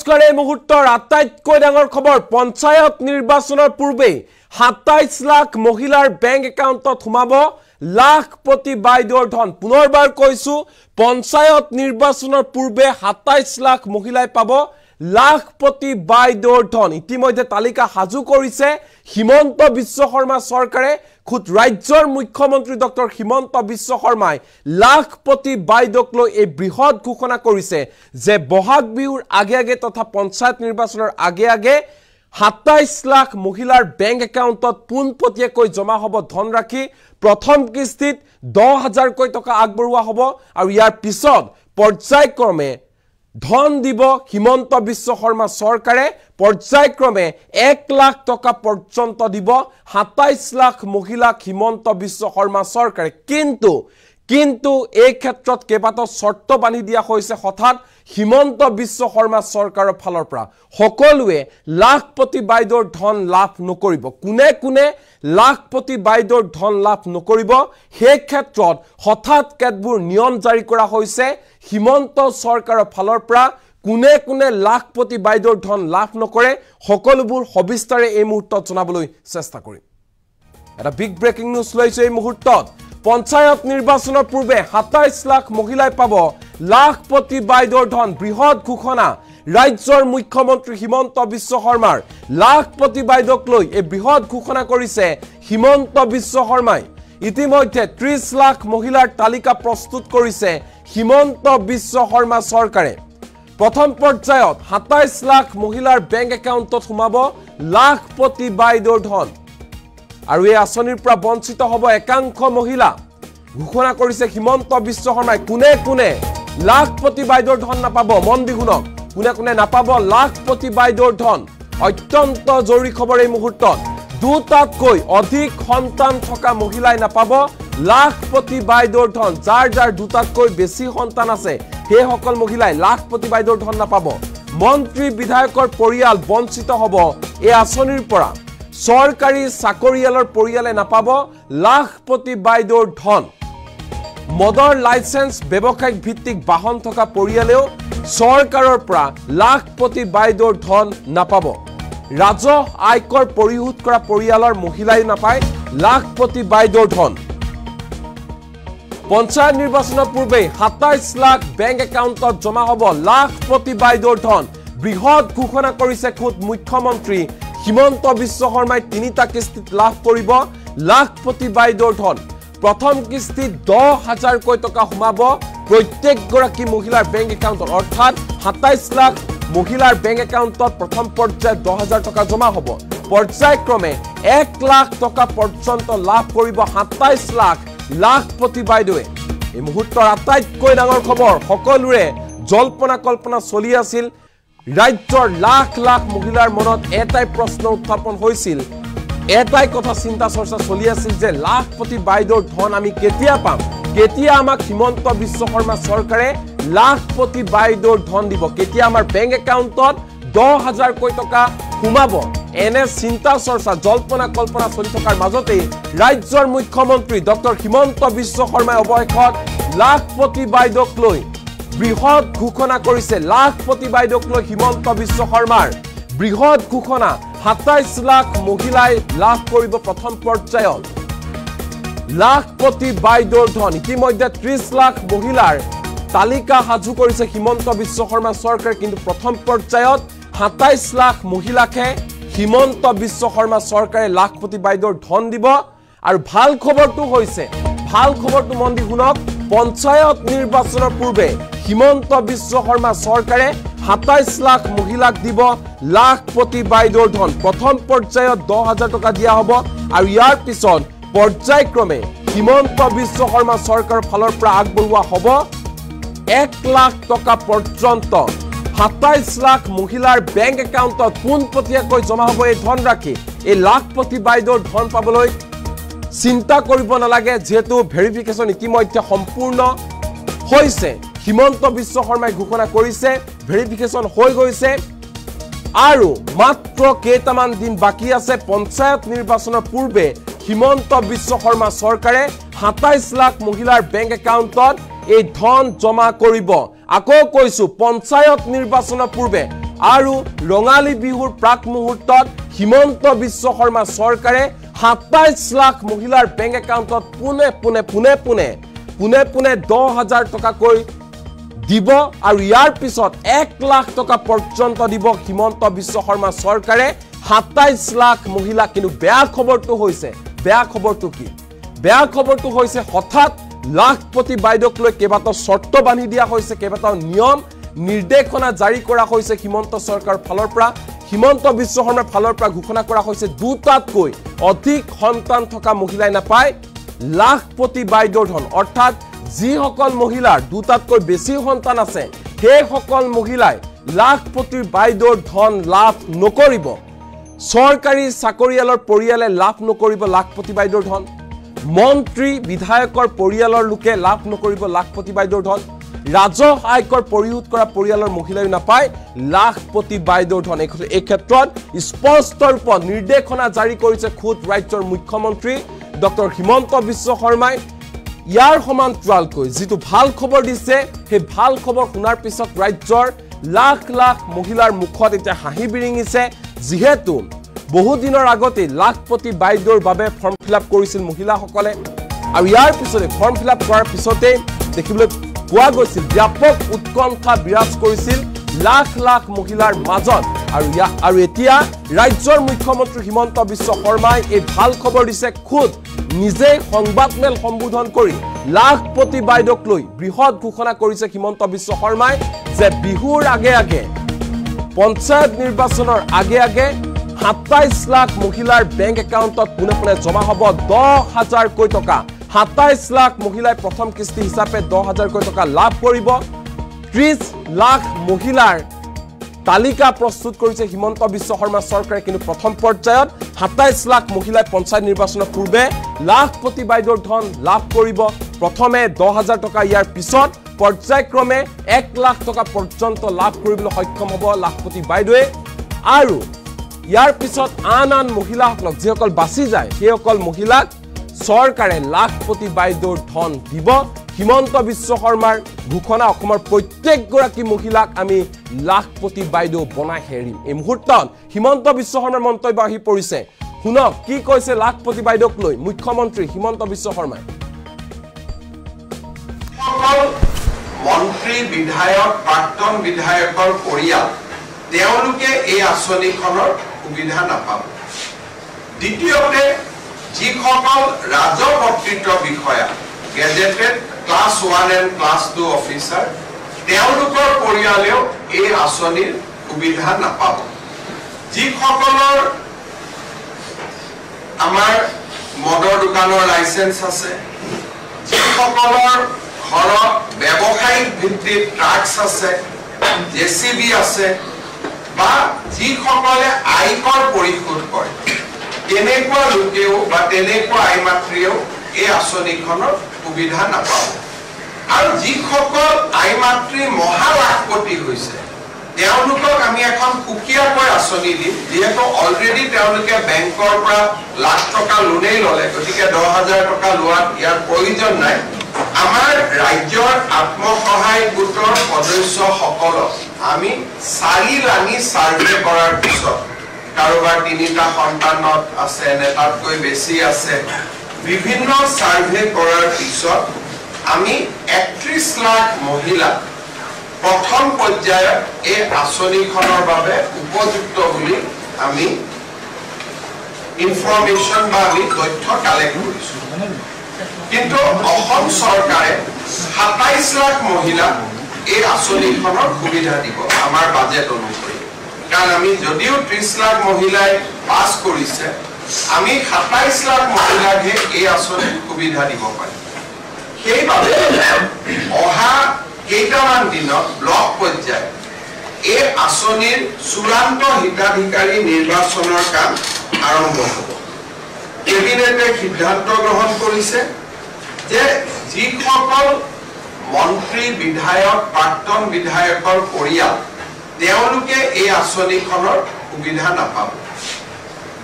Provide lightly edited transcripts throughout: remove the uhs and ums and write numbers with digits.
নমস্কাৰ এই মুহূৰ্তৰ আটাইতকৈ ডাঙৰ খবৰ পঞ্চায়ত নিৰ্বাচনৰ পূৰ্বে ২৭ লাখ মহিলাৰ বেংক একাউণ্টত সোমাব লাখপতি বাইদেউৰ ধন পুনৰবাৰ কৈছো পঞ্চায়ত নিৰ্বাচনৰ পূৰ্বে ২৭ লাখ মহিলাই পাব লাখপতি বাইদেউৰ ধন ইতিমধ্যে তালিকা হাজু কৰিছে হিমন্ত বিশ্ব শৰ্মা চৰকাৰে খুদ ৰাজ্যৰ মুখ্যমন্ত্ৰী ডক্টৰ হিমন্ত বিশ্ব শৰ্মাই লাখপতি বাইদেউক লৈ এই বৃহৎ ঘোষণা কৰিছে যে বহাগ বিহুৰ আগে আগে তথা পঞ্চায়ত নিৰ্বাচনৰ আগে আগে ২৭ লাখ মহিলাৰ বেংক একাউণ্টত পোনপটীয়াকৈ জমা হ'ব ধনৰাশি প্ৰথম কিস্তিত ১০,০০০ কৈ টকা আগবঢ়োৱা হ'ব আৰু ইয়াৰ পিছত পৰ্যায়ক্ৰমে ধন দিব হিমন্ত বিশ্ব শৰ্মা চৰকাৰে পৰ্যায়ক্ৰমে ১ লাখ টকা পৰ্যন্ত দিব ২৭ লাখ মহিলাক হিমন্ত বিশ্ব শৰ্মা চৰকাৰে কিন্তু এই ক্ষেত্ৰত কেইবাটাও শৰ্ত বান্ধি দিয়া হৈছে হঠাৎ হিমন্ত বিশ্ব শৰ্মা চৰকাৰৰ ফালৰ পৰা সকলোৱে লাখপতি বাইদেউৰ ধন লাভ নকৰিব কোনে লাখপতি বাইদেউৰ ধন লাভ নকৰিব সেই ক্ষেত্ৰত হঠাৎ কেতবোৰ নিয়ম জাৰি কৰা হৈছে হিমন্ত চৰকাৰৰ ফালৰ পৰা কোনে লাখপতি বাইদেউৰ ধন লাভ নকৰে সকলোবোৰ সবিস্তাৰে এই মুহূৰ্তত জনাবলৈ চেষ্টা কৰিম এটা বিগ ব্ৰেকিং নিউজ লৈছে এই মুহূৰ্তত পঞ্চায়ত নিৰ্বাচনৰ পূৰ্বে ২৭ লাখ মহিলাই পাব লাখপতি বাইদেউৰ ধন বৃহৎ ঘোষণা ৰাজ্যৰ মুখ্যমন্ত্ৰী হিমন্ত বিশ্ব শৰ্মাৰ লাখপতি বাইদেউক লৈ এই বৃহৎ ঘোষণা কৰিছে হিমন্ত বিশ্ব শৰ্মাই ইতিমধ্যে ৩০ লাখ মহিলাৰ তালিকা প্ৰস্তুত কৰিছে হিমন্ত বিশ্ব শৰ্মা চৰকাৰে প্ৰথম পৰ্যায়ত ২৭ লাখ মহিলাৰ বেংক একাউণ্টত সোমাব লাখপতি বাইদেউৰ ধন আৰু এই আঁচনিৰ পৰা বঞ্চিত হ'ব একাংশ মহিলা ঘোষণা কৰিছে হিমন্ত বিশ্ব শৰ্মাই কোনে লাখপতি বাইদেউৰ ধন নাপাব মন দি শুনক কোনে নাপাব লাখপতি বাইদেউৰ ধন অত্যন্ত জৰুৰী খবৰ এই মুহূৰ্তত দুটাতকৈ অধিক সন্তান থকা মহিলাই নাপাব লাখপতি বাইদেউৰ ধন যাৰ দুটাতকৈ বেছি সন্তান আছে সেই সকল মহিলাই লাখপতি বাইদেউৰ ধন নাপাব মন্ত্ৰী বিধায়কৰ পৰিয়াল বঞ্চিত হ'ব এই আঁচনিৰ পৰা চৰকাৰী চাকৰিয়ালৰ পৰিয়ালে নাপাব লাখপতি বাইদেউৰ ধন মদৰ লাইসেন্স ব্যৱসায়িক ভিত্তিক বাহন থকা পৰিয়ালেও চৰকাৰৰ পৰা লাখপতি বাইদেউৰ ধন নাপাব ৰাজহ আয়কৰ পৰিশোধ কৰা পৰিয়ালৰ মহিলাই নাপায় লাখপতি বাইদেউৰ ধন পঞ্চায়ত নিৰ্বাচনৰ পূৰ্বে ২৭ লাখ বেংক একাউণ্টত জমা হ'ব লাখপতি বাইদেউৰ ধন বৃহৎ ঘোষণা কৰিছে খুদ মুখ্যমন্ত্ৰী হিমন্ত বিশ্ব শৰ্মাই ৩টা কিস্তিত লাভ কৰিব লাখপতি বাইদেউৰ ধন প্ৰথম কিস্তিত ১০,০০০ কৈ টকা সোমাব প্ৰত্যেকগৰাকী মহিলাৰ বেংক একাউণ্টত অৰ্থাৎ ২৭ লাখ মহিলাৰ বেংক একাউণ্টত প্ৰথম পৰ্যায়ত ১০,০০০ টকা জমা হ'ব পৰ্যায়ক্ৰমে ১ লাখ টকা পৰ্যন্ত লাভ কৰিব ২৭ লাখ লাখপতি বাইদেৱে এই মুহূৰ্তৰ আটাইতকৈ ডাঙৰ খবৰ সকলোৰে জল্পনা কল্পনা চলি আছিল ৰাজ্যৰ লাখ মহিলাৰ মনত এটাই প্ৰশ্ন উত্থাপন হৈছিল এটাই কথা চিন্তা চৰ্চা চলি আছিল যে লাখপতি বাইদেউৰ ধন আমি কেতিয়া পাম কেতিয়া আমাক হিমন্ত বিশ্ব শৰ্মা চৰকাৰে লাখপতি বাইদেউৰ ধন দিব কেতিয়া আমাৰ বেংক একাউণ্টত ১০,০০০ কৈ টকা সোমাব এনে চিন্তা চৰ্চা জল্পনা কল্পনা চলি থকাৰ মাজতে ৰাজ্যৰ মুখ্যমন্ত্ৰী ডক্টৰ হিমন্ত বিশ্ব শৰ্মাই অৱশেষত লাখপতি বাইদেউক লৈ বৃহৎ ঘোষণা কৰিছে লাখপতি বাইদেউক লৈ হিমন্ত বিশ্ব শৰ্মাৰ বৃহৎ ঘোষণা ২৭ লাখ মহিলাই লাভ কৰিব প্ৰথম পৰ্যায়ত লাখপতি বাইদেউৰ ধন ইতিমধ্যে ৩০ লাখ মহিলাৰ তালিকা হাজু কৰিছে হিমন্ত বিশ্ব শৰ্মা চৰকাৰে কিন্তু প্ৰথম পৰ্যায়ত ২৭ লাখ মহিলাকে হিমন্ত বিশ্ব শৰ্মা চৰকাৰে লাখপতি বাইদেউৰ ধন দিব আৰু ভাল খবৰটো মন দি শুনক পঞ্চায়ত নিৰ্বাচনৰ পূৰ্বে হিমন্ত বিশ্ব শৰ্মা চৰকাৰে ২৭ লাখ মহিলাক দিব লাখপতি বাইদেউৰ ধন প্ৰথম পৰ্যায়ত ১০,০০০ টকা দিয়া হ'ব আৰু ইয়াৰ পিছত পৰ্যায়ক্ৰমে হিমন্ত বিশ্ব শৰ্মা চৰকাৰৰ ফালৰ পৰা আগবঢ়োৱা হ'ব ১ লাখ টকা পৰ্যন্ত ২৭ লাখ মহিলাৰ বেংক একাউণ্টত পোনপটীয়াকৈ জমা হ'ব এই ধনৰাশি এই লাখপতি বাইদেউৰ ধন পাবলৈ চিন্তা কৰিব নালাগে যেহেতু ভেৰিফিকেশ্যন ইতিমধ্যে সম্পূৰ্ণ হৈছে হিমন্ত বিশ্ব শৰ্মাই ঘোষণা কৰিছে ভেৰিফিকেশ্যন হৈ গৈছে আৰু মাত্ৰ কেইটামান দিন বাকি আছে পঞ্চায়ত নিৰ্বাচনৰ পূৰ্বে হিমন্ত বিশ্ব শৰ্মা চৰকাৰে ২৭ লাখ মহিলাৰ বেংক একাউণ্টত এই ধন জমা কৰিব আকৌ কৈছো পঞ্চায়ত নিৰ্বাচনৰ পূৰ্বে আৰু ৰঙালী বিহুৰ প্ৰাক মুহূৰ্তত হিমন্ত বিশ্ব শৰ্মা চৰকাৰে 27 লাখ মহিলাৰ বেংক একাউণ্টত পুনে 10,000 টকাকৈ দিব আৰু ইয়াৰ পিছত 1 লাখ টকা পৰ্যন্ত দিব হিমন্ত বিশ্ব শৰ্মা চৰকাৰে 27 লাখ মহিলা। কিন্তু বেয়া খবৰটো হৈছে, বেয়া খবৰটো কি? বেয়া খবৰটো হৈছে হঠাৎ লাখপতি বাইদেউক লৈ কেইবাটাও চৰ্ত বান্ধি দিয়া হৈছে, কেইবাটাও নিয়ম নিৰ্দেশনা জাৰি কৰা হৈছে হিমন্ত চৰকাৰৰ ফালৰ পৰা। হিমন্ত বিশ্ব শৰ্মাৰ ফালৰ পৰা ঘোষণা কৰা হৈছে 2টাতকৈ অধিক সন্তান থকা মহিলাই নাপায় লাখপতি বাইদেউৰ ধন। অৰ্থাৎ যিসকল মহিলাৰ 2টাতকৈ বেছি সন্তান আছে সেইসকল মহিলাই লাখপতি বাইদেউৰ ধন লাভ নকৰিব। চৰকাৰী চাকৰিয়ালৰ পৰিয়ালে লাভ নকৰিব লাখপতি বাইদেউৰ ধন। মন্ত্ৰী বিধায়কৰ পৰিয়ালৰ লোকে লাভ নকৰিব লাখপতি বাইদেউৰ ধন। ৰাজহ আয়কৰ পৰিশোধ কৰা পৰিয়ালৰ মহিলাই নাপায় লাখপতি বাইদেউৰ ধন। এই ক্ষেত্ৰত স্পষ্ট ৰূপত নিৰ্দেশনা জাৰি কৰিছে খুদ ৰাজ্যৰ মুখ্যমন্ত্ৰী ডক্টৰ হিমন্ত বিশ্ব শৰ্মাই। ইয়াৰ সমান্তৰালকৈ যিটো ভাল খবৰ দিছে, সেই ভাল খবৰ শুনাৰ পিছত ৰাজ্যৰ লাখ লাখ মহিলাৰ মুখত এতিয়া হাঁহি বিৰিঙিছে। যিহেতু বহুদিনৰ আগতে লাখপতি বাইদেউৰ বাবে ফৰ্ম ফিল-আপ কৰিছিল মহিলাসকলে আৰু ইয়াৰ পিছতে ফৰ্ম ফিল-আপ কৰাৰ পিছতে দেখিবলৈ পোৱা গৈছিল ব্যাপক উৎকণ্ঠা বিৰাজ কৰিছিল লাখ লাখ মহিলাৰ মাজত। আৰু এতিয়া ৰাজ্যৰ মুখ্যমন্ত্ৰী হিমন্ত বিশ্ব শৰ্মাই এই ভাল খবৰ দিছে। খুদ নিজে সংবাদমেল সম্বোধন কৰি লাখপতি বাইদেউক লৈ বৃহৎ ঘোষণা কৰিছে হিমন্ত বিশ্ব শৰ্মাই যে বিহুৰ আগে আগে পঞ্চায়ত নিৰ্বাচনৰ আগে আগে 27 লাখ মহিলাৰ বেংক একাউণ্টত পুনে জমা হ'ব 10,000 টকা। 27 লাখ মহিলাই প্ৰথম কিস্তি হিচাপে 10,000 টকা লাভ কৰিব। 30 লাখ মহিলাৰ তালিকা প্ৰস্তুত কৰিছে হিমন্ত বিশ্ব শৰ্মা চৰকাৰে। কিন্তু প্ৰথম পৰ্যায়ত 27 লাখ মহিলাই পঞ্চায়ত নিৰ্বাচনৰ পূৰ্বে লাখপতি বাইদেউৰ ধন লাভ কৰিব। প্ৰথমে 10,000 টকা, ইয়াৰ পিছত পৰ্যায়ক্ৰমে 1 লাখ টকা পৰ্যন্ত লাভ কৰিবলৈ সক্ষম হ'ব লাখপতি বাইদেৱে। আৰু ইয়াৰ পিছত আন মহিলাসকলক যিসকল বাছি যায় সেইসকল মহিলাক চৰকাৰে লাখপতি বাইদেউৰ ধন দিব। হিমন্ত বিশ্ব শৰ্মাৰ ঘোষণা, অসমৰ প্ৰত্যেকগৰাকী মহিলাক আমি লাখপতি বাইদেউ বনাই হেৰিম। এই মুহূৰ্তত হিমন্ত বিশ্ব শৰ্মাৰ মন্তব্য আহি পৰিছে। শুনক কি কৈছে লাখপতি বাইদেউক লৈ মুখ্যমন্ত্ৰী হিমন্ত বিশ্ব শৰ্মাই। মন্ত্ৰী বিধায়ক প্ৰাক্তন বিধায়কৰ পৰিয়াল তেওঁলোকে এই আঁচনিখনৰ সুবিধা নাপাব। দ্বিতীয়তে যিসকল ৰাজকৰ্তৃত্ব বিষয়া gazetted class 1 and class 2 officer তেওঁলোকৰ পৰিয়ালেও এই আঁচনিৰ সুবিধা নাপাব। যিসকলৰ আমাৰ মদৰ দোকানৰ লাইসেন্স আছে, যিসকলৰ ঘৰত ব্যৱসায়িক ভিত্তিত ট্ৰাক্স আছে, জেচিবি আছে বা যিসকলে আয়কৰ পৰিশোধ কৰে তেনেকুৱা লোকেও বা তেনেকুৱা আই মাতৃয়েও এই আঁচনিখনৰ সুবিধা নাপাব। আৰু যিসকল আই মাতৃ মহালাখপতি হৈছে তেওঁলোকক আমি এখন সুকীয়াকৈ আঁচনি দিম। যিহেতু অলৰেডি তেওঁলোকে বেংকৰ পৰা লাখ টকা লোনেই ল'লে, গতিকে 10,000 টকা লোৱাত ইয়াৰ প্ৰয়োজন নাই। আমাৰ ৰাজ্যৰ আত্মসহায়ক গোটৰ সদস্যসকলক আমি 4 লানি সাৰ্ভে কৰাৰ পিছত কাৰোবাৰ 3টা সন্তানত আছে নে তাতকৈ বেছি আছে, বিভিন্ন সাৰ্ভে কৰাৰ পিছত আমি 31 লাখ মহিলা প্ৰথম পৰ্যায়ত এই আঁচনিখনৰ বাবে উপযুক্ত বুলি আমি ইনফৰমেশ্যন বা আমি তথ্য কালেক্ট কৰিছো। কিন্তু অসম চৰকাৰে 27 লাখ মহিলা এই আঁচনিখনৰ সুবিধা দিব আমাৰ বাজেট অনুসৰি। কাৰণ আমি যদিও 30 লাখ মহিলাই পাছ কৰিছে, আমি 27 লাখ মহিলাকহে এই আঁচনিৰ সুবিধা দিব পাৰিম। সেইবাবে অহা কেইটামান দিনত ব্লক পৰ্যায়ত এই আঁচনিৰ চূড়ান্ত হিতাধিকাৰী নিৰ্বাচনৰ কাম আৰম্ভ হ'ব। কেবিনেটে সিদ্ধান্ত গ্ৰহণ কৰিছে যে যিসকল মন্ত্ৰী বিধায়ক প্ৰাক্তন বিধায়কৰ পৰিয়াল তেওঁলোকে এই আঁচনিখনৰ সুবিধা নাপাব।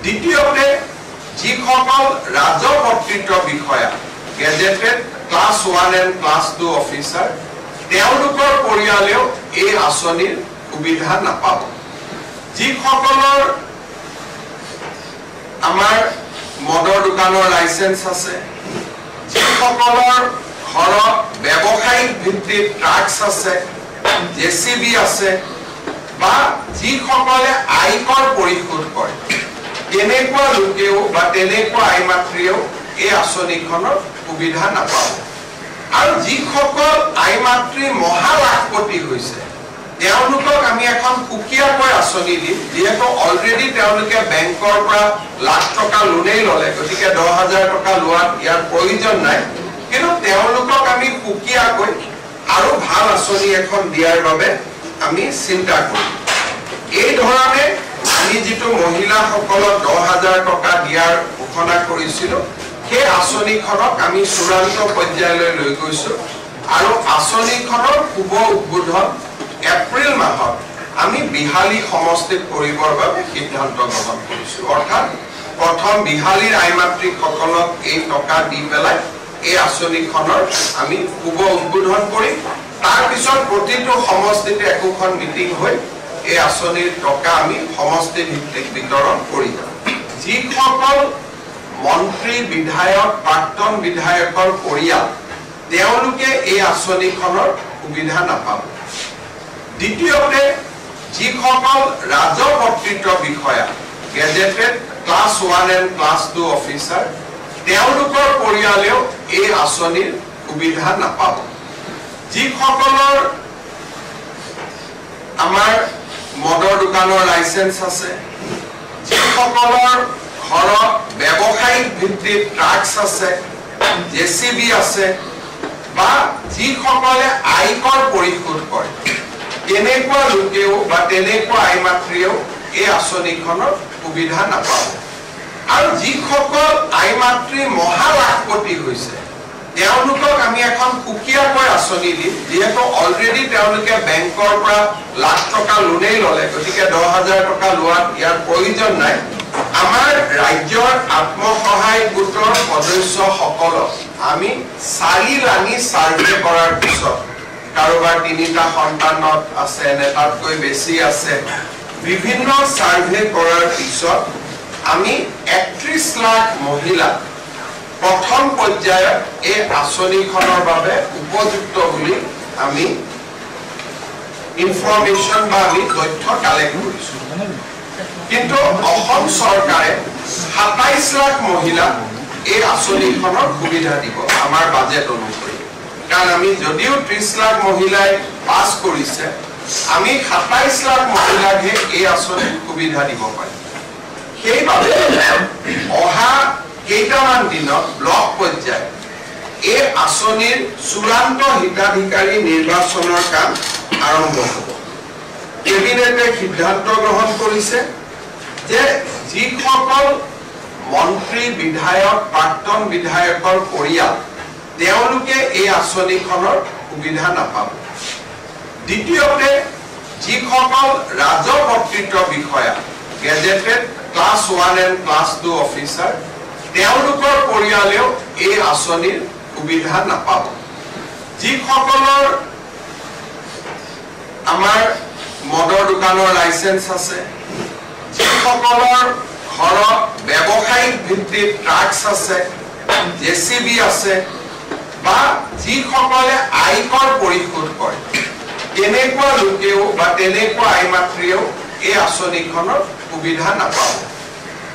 দ্বিতীয়তে যিসকল ৰাজকৰ্তৃত্ব বিষয়া gazetted class 1 and class 2 officer তেওঁলোকৰ পৰিয়ালেও এই আঁচনিৰ সুবিধা নাপাব। যিসকলৰ আমাৰ মদৰ দোকানৰ লাইসেন্স আছে, যিসকলৰ ঘৰত ব্যৱসায়িক ভিত্তিত ট্ৰাক্স আছে, জেচিবি আছে, বা যিসকলে আয়কৰ পৰিশোধ কৰে, তেনেকুৱা লোকেও বা তেনেকুৱা আইমাতৃয়েও এই আঁচনিখনৰ সুবিধা নাপাব। আৰু যিসকল আইমাতৃ মহালাখপতি হৈছে তেওঁলোকক আমি এখন সুকীয়াকৈ আঁচনি দিম, যিহেতু অলৰেডি তেওঁলোকে বেংকৰ পৰা লাখ টকা লোনেই ল'লে, গতিকে 10,000 টকা লোৱাত ইয়াৰ প্ৰয়োজন নাই। কিন্তু তেওঁলোকক আমি সুকীয়াকৈ আৰু ভাল আঁচনি এখন দিয়াৰ বাবে আমি চিন্তা কৰিম। এই ধৰণে আমি যিটো মহিলাসকলক 10,000 টকা দিয়াৰ ঘোষণা কৰিছিলোঁ, সেই আঁচনিখনক আমি চূড়ান্ত পৰ্যায়লৈ লৈ গৈছোঁ আৰু আঁচনিখনৰ শুভ উদ্বোধন এপ্ৰিল মাহত আমি বিহালী সমষ্টিত কৰিবৰ বাবে সিদ্ধান্ত গ্ৰহণ কৰিছোঁ। অৰ্থাৎ প্ৰথম বিহালীৰ আইমাতৃসকলক এই টকা দি পেলাই এই আঁচনিখনৰ আমি শুভ উদ্বোধন কৰিম। তাৰ পিছত প্ৰতিটো সমষ্টিতে একোখন মিটিং হৈ এই আঁচনিৰ টকা আমি সমষ্টি ভিত্তিক বিতৰণ কৰিম। যিসকল মন্ত্ৰী, বিধায়ক, প্ৰাক্তন বিধায়কৰ পৰিয়াল, তেওঁলোকে এই আঁচনিখনৰ সুবিধা নাপাব। দ্বিতীয়তে, যিসকল ৰাজকৰ্তৃত্ব বিষয়া, gazetted class 1 and class 2 officer, তেওঁলোকৰ পৰিয়ালেও এই আঁচনিৰ সুবিধা নাপাব। যিসকলৰ আমাৰ মদৰ দোকানৰ লাইসেন্স আছে, যিসকলৰ ঘৰত ব্যৱসায়িক ভিত্তিত ট্ৰাক্স আছে, জেচিবি আছে, বা যিসকলে আয়কৰ পৰিশোধ কৰে, তেনেকুৱা লোকেও বা তেনেকুৱা আইমাতৃয়েও এই আঁচনিখনৰ সুবিধা নাপাব। আৰু যিসকল আইমাতৃ মহালাখপতি হৈছে তেওঁলোকক আমি এখন সুকীয়াকৈ আঁচনি দিম, যিহেতু অলৰেডি তেওঁলোকে বেংকৰ পৰা লাখ টকা লোনেই ল'লে, গতিকে 10,000 টকা লোৱাত ইয়াৰ প্ৰয়োজন নাই। আমাৰ ৰাজ্যৰ আত্মসহায়ক গোটৰ সদস্যসকলক আমি 4 লানি সাৰ্ভে কৰাৰ পিছত, কাৰোবাৰ 3টা সন্তানত আছে নে তাতকৈ বেছি আছে, বিভিন্ন সাৰ্ভে কৰাৰ পিছত আমি 31 লাখ মহিলা প্ৰথম পৰ্যায়ত এই আঁচনিখনৰ বাবে উপযুক্ত বুলি আমি ইনফৰমেশ্যন বা আমি তথ্য কালেক্ট কৰিছোঁ। কিন্তু অসম চৰকাৰে 27 লাখ মহিলা এই আঁচনিখনৰ সুবিধা দিব আমাৰ বাজেট অনুসৰি। কাৰণ আমি যদিও 30 লাখ মহিলাই পাছ কৰিছে, আমি 27 লাখ মহিলাকহে এই আঁচনিৰ সুবিধা দিব পাৰিম। সেইবাবে অহা কেইটামান দিনত ব্লক পৰ্যায়ত এই আঁচনিৰ চূড়ান্ত হিতাধিকাৰী নিৰ্বাচনৰ কাম আৰম্ভ হ'ব। কেবিনেটে সিদ্ধান্ত গ্ৰহণ কৰিছে যে যিসকল মন্ত্ৰী, বিধায়ক, প্ৰাক্তন বিধায়কৰ পৰিয়াল, তেওঁলোকে এই আঁচনিখনৰ সুবিধা নাপাব। দ্বিতীয়তে, যিসকল ৰাজকৰ্তৃত্ব বিষয়া, gazetted class 1 and class 2 officer, তেওঁলোকৰ পৰিয়ালেও এই আঁচনিৰ সুবিধা নাপাব। যিসকলৰ আমাৰ মদৰ দোকানৰ লাইসেন্স আছে, যিসকলৰ ঘৰত ব্যৱসায়িক ভিত্তিত ট্ৰাক্স আছে, জেচিবি আছে, বা যিসকলে আয়কৰ পৰিশোধ কৰে, তেনেকুৱা লোকেও বা তেনেকুৱা আইমাতৃয়েও এই আঁচনিখনৰ সুবিধা নাপাব।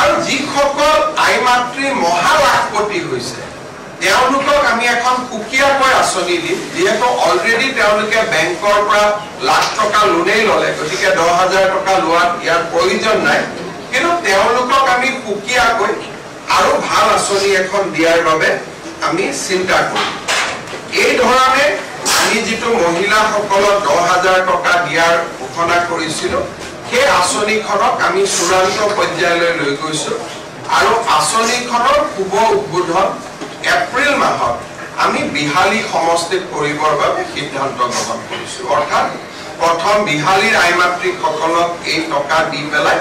আৰু যিসকল আইমাতৃ মহালাখপতি হৈছে তেওঁলোকক আমি এখন সুকীয়াকৈ আঁচনি দিম, যিহেতু অলৰেডি তেওঁলোকে বেংকৰ পৰা লাখ টকা লোনেই ল'লে, গতিকে 10,000 টকা লোৱাত ইয়াৰ প্ৰয়োজন নাই। কিন্তু তেওঁলোকক আমি সুকীয়াকৈ আৰু ভাল আঁচনি এখন দিয়াৰ বাবে আমি চিন্তা কৰিম। এই ধৰণে আমি যিটো মহিলাসকলক 10,000 টকা দিয়াৰ ঘোষণা কৰিছিলোঁ, সেই আঁচনিখনক আমি চূড়ান্ত পৰ্যায়লৈ লৈ গৈছোঁ আৰু আঁচনিখনৰ শুভ উদ্বোধন এপ্ৰিল মাহত আমি বিহালী সমষ্টিত কৰিবৰ বাবে সিদ্ধান্ত গ্ৰহণ কৰিছোঁ। অৰ্থাৎ প্ৰথম বিহালীৰ আইমাতৃসকলক এই টকা দি পেলাই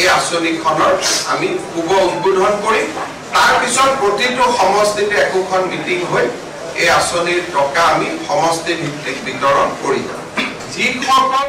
এই আঁচনিখনৰ আমি শুভ উদ্বোধন কৰিম। তাৰ পিছত প্ৰতিটো সমষ্টিতে একোখন মিটিং হৈ এই আঁচনিৰ টকা আমি সমষ্টি ভিত্তিক বিতৰণ কৰিম। যিসকল